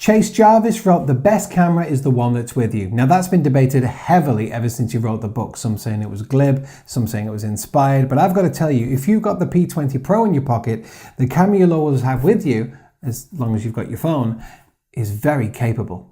Chase Jarvis wrote, "The best camera is the one that's with you." Now that's been debated heavily ever since he wrote the book. Some saying it was glib, some saying it was inspired, but I've got to tell you, if you've got the P20 Pro in your pocket, the camera you'll always have with you, as long as you've got your phone, is very capable.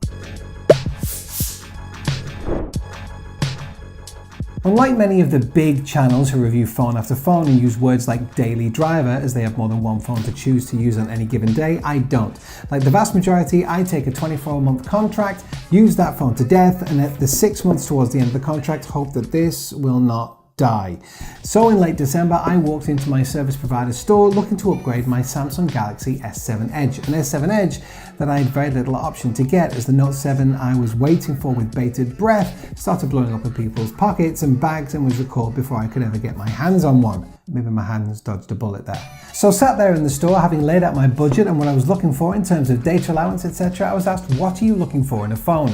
Unlike many of the big channels who review phone after phone and use words like daily driver as they have more than one phone to choose to use on any given day, I don't. Like the vast majority, I take a 24-month contract, use that phone to death, and at the 6 months towards the end of the contract, hope that this will not die. So in late December, I walked into my service provider store looking to upgrade my Samsung Galaxy S7 Edge, an S7 Edge that I had very little option to get, as the Note 7 I was waiting for with bated breath started blowing up in people's pockets and bags and was recalled before I could ever get my hands on one. Maybe my hands dodged a bullet there. So sat there in the store, having laid out my budget and what I was looking for in terms of data allowance, etc., I was asked, "What are you looking for in a phone?"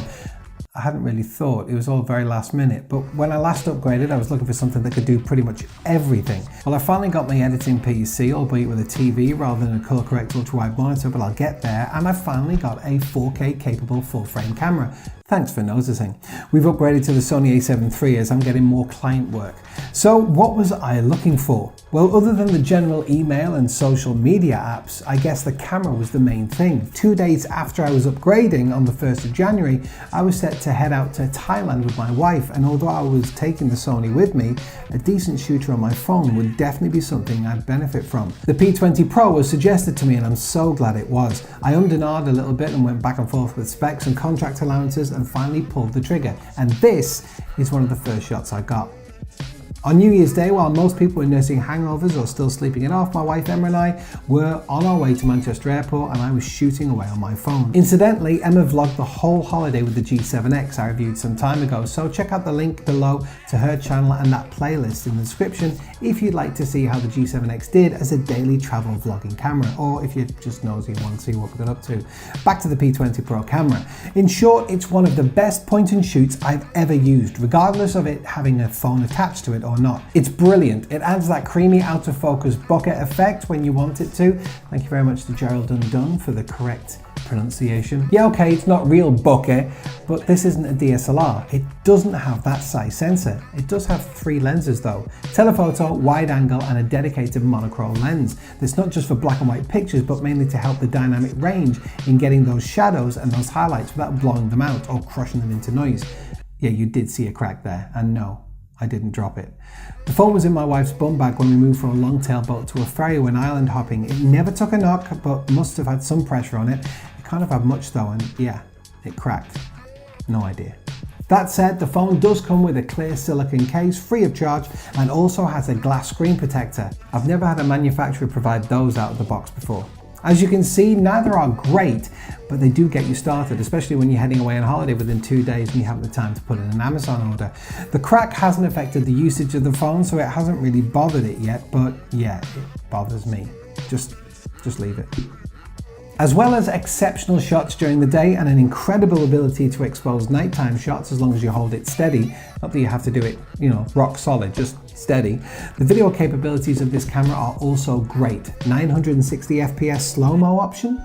I hadn't really thought, it was all very last minute, but when I last upgraded I was looking for something that could do pretty much everything. Well, I finally got my editing PC, albeit with a TV rather than a colour correct ultra-wide monitor, but I'll get there, and I finally got a 4K capable full frame camera. Thanks for noticing. We've upgraded to the Sony a7 III as I'm getting more client work. So what was I looking for? Well, other than the general email and social media apps, I guess the camera was the main thing. 2 days after I was upgrading on the 1st of January, I was set to head out to Thailand with my wife, and although I was taking the Sony with me, a decent shooter on my phone would definitely be something I'd benefit from. The P20 Pro was suggested to me, and I'm so glad it was. I ummed and ahed a little bit and went back and forth with specs and contract allowances and finally pulled the trigger. And this is one of the first shots I got. On New Year's Day, while most people were nursing hangovers or still sleeping it off, my wife Emma and I were on our way to Manchester Airport and I was shooting away on my phone. Incidentally, Emma vlogged the whole holiday with the G7X I reviewed some time ago, so check out the link below to her channel and that playlist in the description if you'd like to see how the G7X did as a daily travel vlogging camera, or if you're just nosy and want to see what we got up to. Back to the P20 Pro camera. In short, it's one of the best point and shoots I've ever used, regardless of it having a phone attached to it or not. It's brilliant. It adds that creamy out of focus bokeh effect when you want it to. Thank you very much to Gerald Dundun for the correct pronunciation. Yeah, okay, it's not real bokeh, but this isn't a DSLR. It doesn't have that size sensor. It does have 3 lenses though: telephoto, wide angle, and a dedicated monochrome lens. That's not just for black and white pictures, but mainly to help the dynamic range in getting those shadows and those highlights without blowing them out or crushing them into noise. Yeah, you did see a crack there, and no, I didn't drop it. The phone was in my wife's bum bag when we moved from a long-tail boat to a ferry when island hopping. It never took a knock, but must have had some pressure on it. It can't have had much though, and yeah, it cracked. No idea. That said, the phone does come with a clear silicone case free of charge and also has a glass screen protector. I've never had a manufacturer provide those out of the box before. As you can see, neither are great, but they do get you started, especially when you're heading away on holiday within 2 days and you have the time to put in an Amazon order. The crack hasn't affected the usage of the phone, so it hasn't really bothered it yet, but yeah, it bothers me. Just leave it. As well as exceptional shots during the day and an incredible ability to expose nighttime shots as long as you hold it steady, not that you have to do it, rock solid, just steady. The video capabilities of this camera are also great. 960 FPS slow-mo option.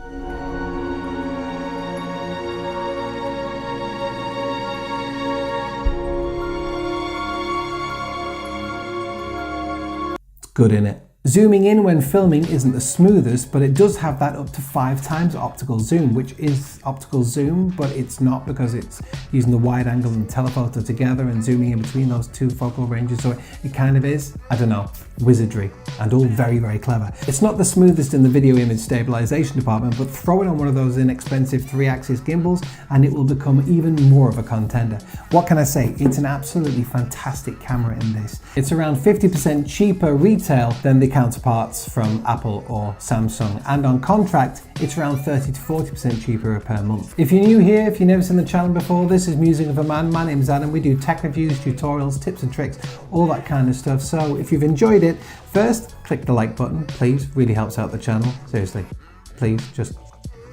It's good, innit? Zooming in when filming isn't the smoothest, but it does have that up to 5 times optical zoom, which is optical zoom, but it's not because it's using the wide angle and telephoto together and zooming in between those 2 focal ranges, so it kind of is, I don't know, wizardry, and all very, very clever. It's not the smoothest in the video image stabilization department, but throw it on one of those inexpensive 3-axis gimbals and it will become even more of a contender. What can I say? It's an absolutely fantastic camera in this. It's around 50% cheaper retail than the counterparts from Apple or Samsung, and on contract it's around 30 to 40% cheaper per month. If you're new here, if you've never seen the channel before, this is Musing of a Man. My name is Adam. We do tech reviews, tutorials, tips and tricks, all that kind of stuff. So if you've enjoyed it, first click the like button, please. Really helps out the channel. Seriously, please just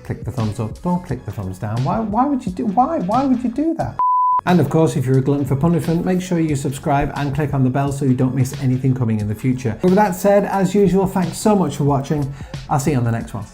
click the thumbs up. Don't click the thumbs down. Why would you do that? And of course, if you're a glutton for punishment, make sure you subscribe and click on the bell so you don't miss anything coming in the future. But with that said, as usual, thanks so much for watching. I'll see you on the next one.